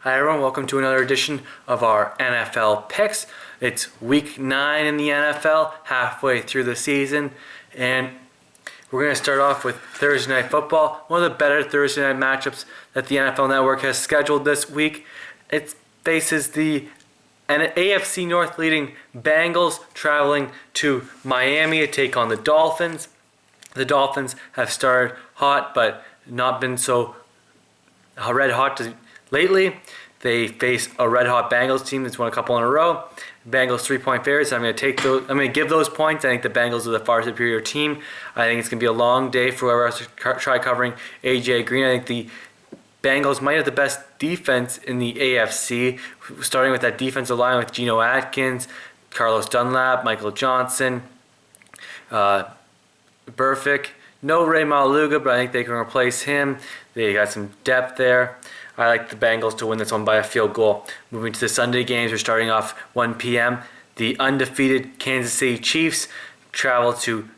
Hi everyone, welcome to another edition of our NFL picks. It's week 9 in the NFL, halfway through the season, and we're going to start off with Thursday Night Football, one of the better Thursday night matchups that the NFL Network has scheduled this week. It faces the AFC North leading Bengals traveling to Miami to take on the Dolphins. The Dolphins have started hot, but not been so red hot lately. They face a red-hot Bengals team that's won a couple in a row. Bengals 3-point favorites. I'm going to give those points. I think the Bengals are the far superior team. I think it's going to be a long day for whoever has to try covering AJ Green. I think the Bengals might have the best defense in the AFC, starting with that defensive line with Geno Atkins, Carlos Dunlap, Michael Johnson, Burfict. No Ray Maluga, but I think they can replace him. They got some depth there. I like the Bengals to win this one by a field goal. Moving to the Sunday games, we're starting off 1 p.m. The undefeated Kansas City Chiefs travel to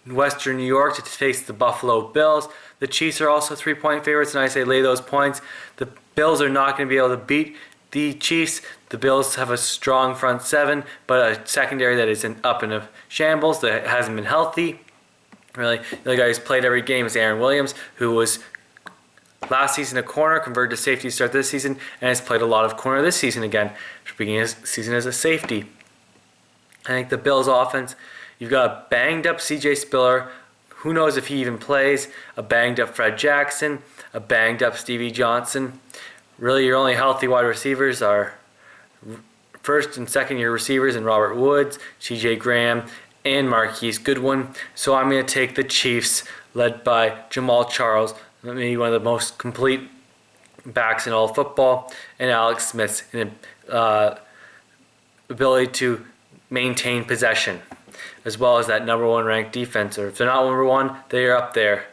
Western New York to face the Buffalo Bills. The Chiefs are also 3-point favorites, and I say lay those points. The Bills are not going to be able to beat the Chiefs. The Bills have a strong front seven, but a secondary that is up in a shambles, that hasn't been healthy. Really, the other guy who's played every game is Aaron Williams, who was last season a corner, converted to safety to start this season, and has played a lot of corner this season again, beginning his season as a safety. I think the Bills' offense, you've got a banged-up C.J. Spiller, who knows if he even plays, a banged-up Fred Jackson, a banged-up Stevie Johnson. Really, your only healthy wide receivers are first and second-year receivers in Robert Woods, C.J. Graham, and Marquise Goodwin. So I'm going to take the Chiefs, led by Jamal Charles, maybe one of the most complete backs in all football, and Alex Smith's ability to maintain possession, as well as that number one ranked defense. Or if they're not number one, they are up there.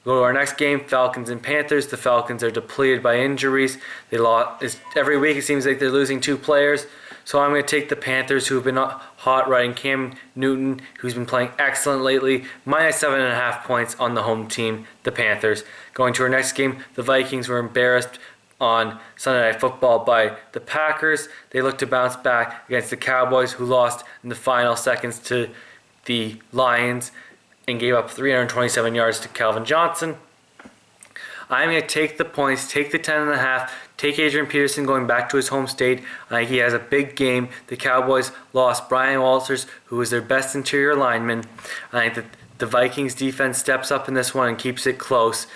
Go to our next game, Falcons and Panthers. The Falcons are depleted by injuries. They lost every week. It seems like they're losing 2 players. So I'm going to take the Panthers, who have been hot, riding Cam Newton, who's been playing excellent lately. Minus 7.5 points on the home team, the Panthers. Going to our next game, the Vikings were embarrassed on Sunday Night Football by the Packers. They look to bounce back against the Cowboys, who lost in the final seconds to the Lions and gave up 327 yards to Calvin Johnson. I'm going to take the points, take the 10.5, take Adrian Peterson going back to his home state. I think he has a big game. The Cowboys lost Brian Walters, who was their best interior lineman. I think that the Vikings defense steps up in this one and keeps it close,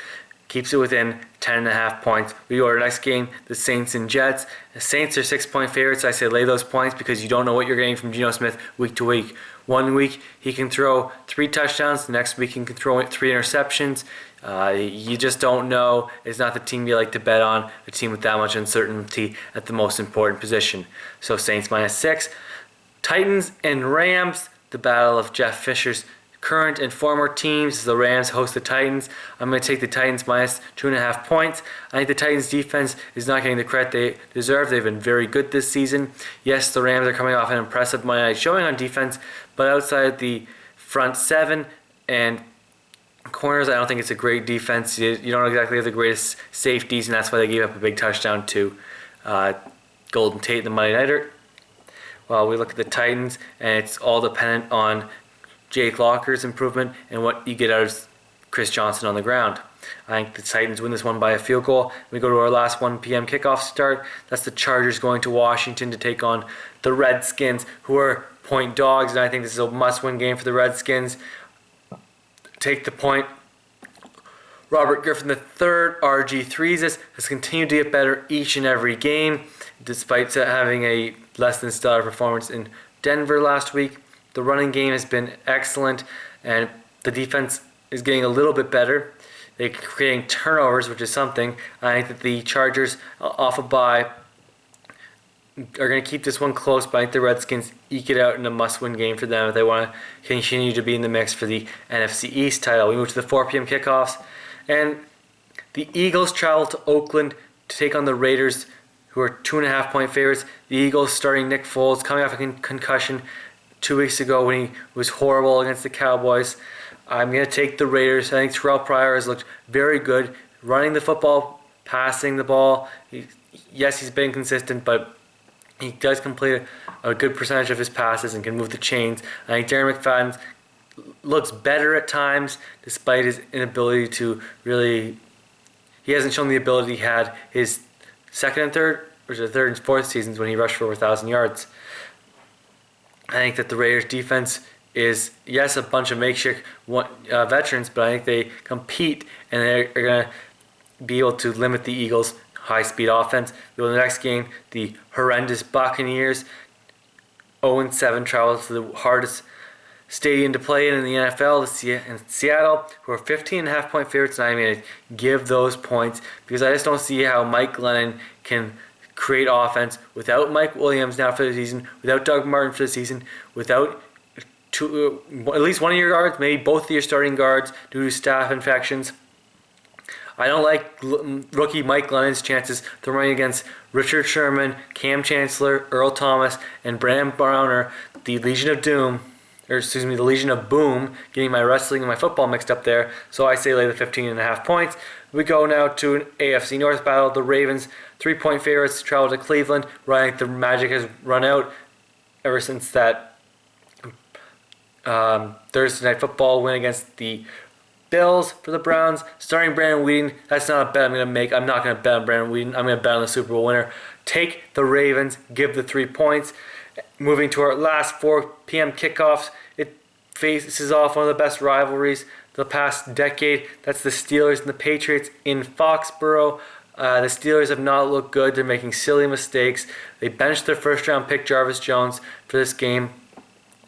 keeps it within 10.5 points. We go to our next game, the Saints and Jets. The Saints are 6-point favorites. I say lay those points because you don't know what you're getting from Geno Smith week to week. One week he can throw 3 touchdowns. The next week he can throw 3 interceptions. You just don't know. It's not the team you like to bet on, a team with that much uncertainty at the most important position. So Saints minus 6. Titans and Rams, the battle of Jeff Fisher's current and former teams. The Rams host the Titans. I'm going to take the Titans minus 2.5 points. I think the Titans defense is not getting the credit they deserve. They've been very good this season. Yes, the Rams are coming off an impressive Monday night showing on defense, but outside the front seven and corners, I don't think it's a great defense. You don't exactly have the greatest safeties, and that's why they gave up a big touchdown to Golden Tate, the Monday Nighter. Well, we look at the Titans, and it's all dependent on Jake Locker's improvement and what you get out of Chris Johnson on the ground. I think the Titans win this one by a field goal. We go to our last 1 p.m. kickoff start. That's the Chargers going to Washington to take on the Redskins, who are point dogs, and I think this is a must-win game for the Redskins. Take the point. Robert Griffin III, RG3s, has continued to get better each and every game, despite having a less than stellar performance in Denver last week. The running game has been excellent, and the defense is getting a little bit better. They're creating turnovers, which is something. I think that the Chargers, off a bye, are going to keep this one close, but I think the Redskins eke it out in a must-win game for them if they want to continue to be in the mix for the NFC East title. We move to the 4 p.m. kickoffs, and the Eagles travel to Oakland to take on the Raiders, who are 2.5-point favorites. The Eagles starting Nick Foles, coming off a concussion 2 weeks ago when he was horrible against the Cowboys. I'm going to take the Raiders. I think Terrell Pryor has looked very good, running the football, passing the ball. yes, he's been consistent, but he does complete a good percentage of his passes and can move the chains. I think Darren McFadden looks better at times, despite his inability to really. He hasn't shown the ability he had his second and third, or the third and fourth seasons when he rushed for over 1,000 yards. I think that the Raiders' defense is, yes, a bunch of makeshift veterans, but I think they compete and they're going to be able to limit the Eagles' high-speed offense. We go to the next game, the horrendous Buccaneers, 0-7, travel to the hardest stadium to play in the NFL, Seattle, who are 15.5-point favorites, and I'm going to give those points because I just don't see how Mike Glennon can create offense without Mike Williams now for the season, without Doug Martin for the season, without at least one of your guards, maybe both of your starting guards due to staph infections. I don't like rookie Mike Glennon's chances throwing against Richard Sherman, Cam Chancellor, Earl Thomas, and Brandon Browner, the Legion of Doom. The Legion of Boom, getting my wrestling and my football mixed up there. So I say lay the 15.5 points. We go now to an AFC North battle. The Ravens, 3-point favorites, travel to Cleveland. Where I think the magic has run out ever since that Thursday Night Football win against the Bills for the Browns. Starting Brandon Weeden, that's not a bet I'm going to make. I'm not going to bet on Brandon Weeden. I'm going to bet on the Super Bowl winner. Take the Ravens, give the 3 points. Moving to our last 4 p.m. kickoffs, it faces off one of the best rivalries the past decade. That's the Steelers and the Patriots in Foxborough. The Steelers have not looked good. They're making silly mistakes. They benched their first-round pick, Jarvis Jones, for this game.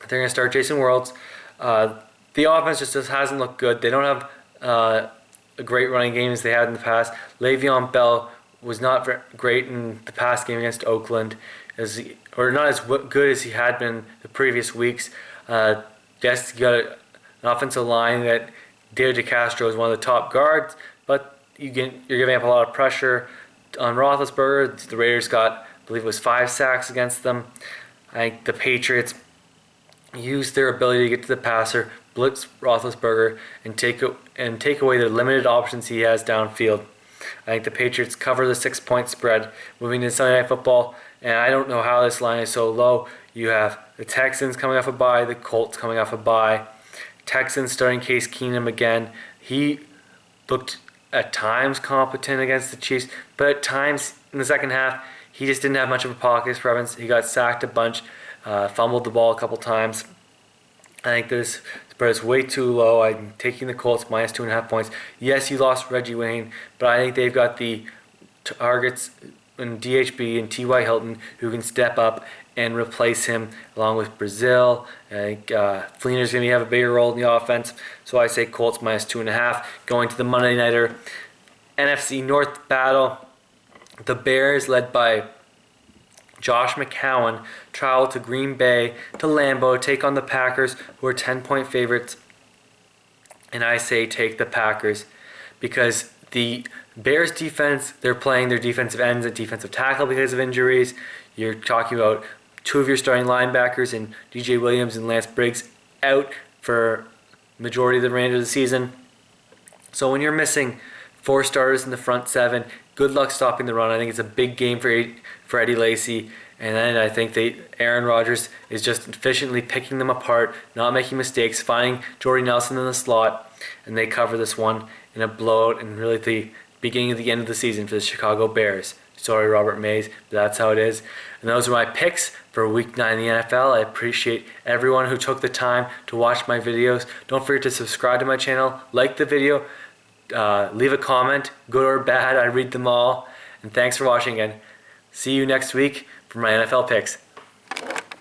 They're going to start Jason Worlds. The offense just hasn't looked good. They don't have a great running game as they had in the past. Le'Veon Bell was not very great in the past game against Oakland, or not as good as he had been the previous weeks. Yes, you got an offensive line that David DeCastro is one of the top guards, but you're giving up a lot of pressure on Roethlisberger. The Raiders got, I believe it was 5 sacks against them. I think the Patriots used their ability to get to the passer, blitz Roethlisberger, and take away the limited options he has downfield. I think the Patriots cover the 6-point spread. Moving to Sunday Night Football, and I don't know how this line is so low. You have the Texans coming off a bye, the Colts coming off a bye. Texans starting Case Keenum again. He looked at times competent against the Chiefs, but at times in the second half, he just didn't have much of a pocket presence. He got sacked a bunch, fumbled the ball a couple times. I think this spread is way too low. I'm taking the Colts minus 2.5 points. Yes, you lost Reggie Wayne, but I think they've got the targets in DHB and T.Y. Hilton who can step up and replace him along with Brazil. I think Fleener's going to have a bigger role in the offense. So I say Colts minus 2.5. Going to the Monday Nighter NFC North battle. The Bears, led by Josh McCown, travel to Green Bay to Lambeau, take on the Packers, who are 10-point favorites. And I say take the Packers because the Bears defense, they're playing their defensive ends at defensive tackle because of injuries. You're talking about 2 of your starting linebackers in DJ Williams and Lance Briggs out for majority of the remainder of the season. So when you're missing 4 starters in the front 7, good luck stopping the run. I think it's a big game for Eddie Lacy. And then I think Aaron Rodgers is just efficiently picking them apart, not making mistakes, finding Jordy Nelson in the slot, and they cover this one in a blowout and really the beginning of the end of the season for the Chicago Bears. Sorry, Robert Mays, but that's how it is. And those are my picks for Week 9 in the NFL. I appreciate everyone who took the time to watch my videos. Don't forget to subscribe to my channel, like the video, leave a comment, good or bad, I read them all. And thanks for watching again. See you next week for my NFL picks.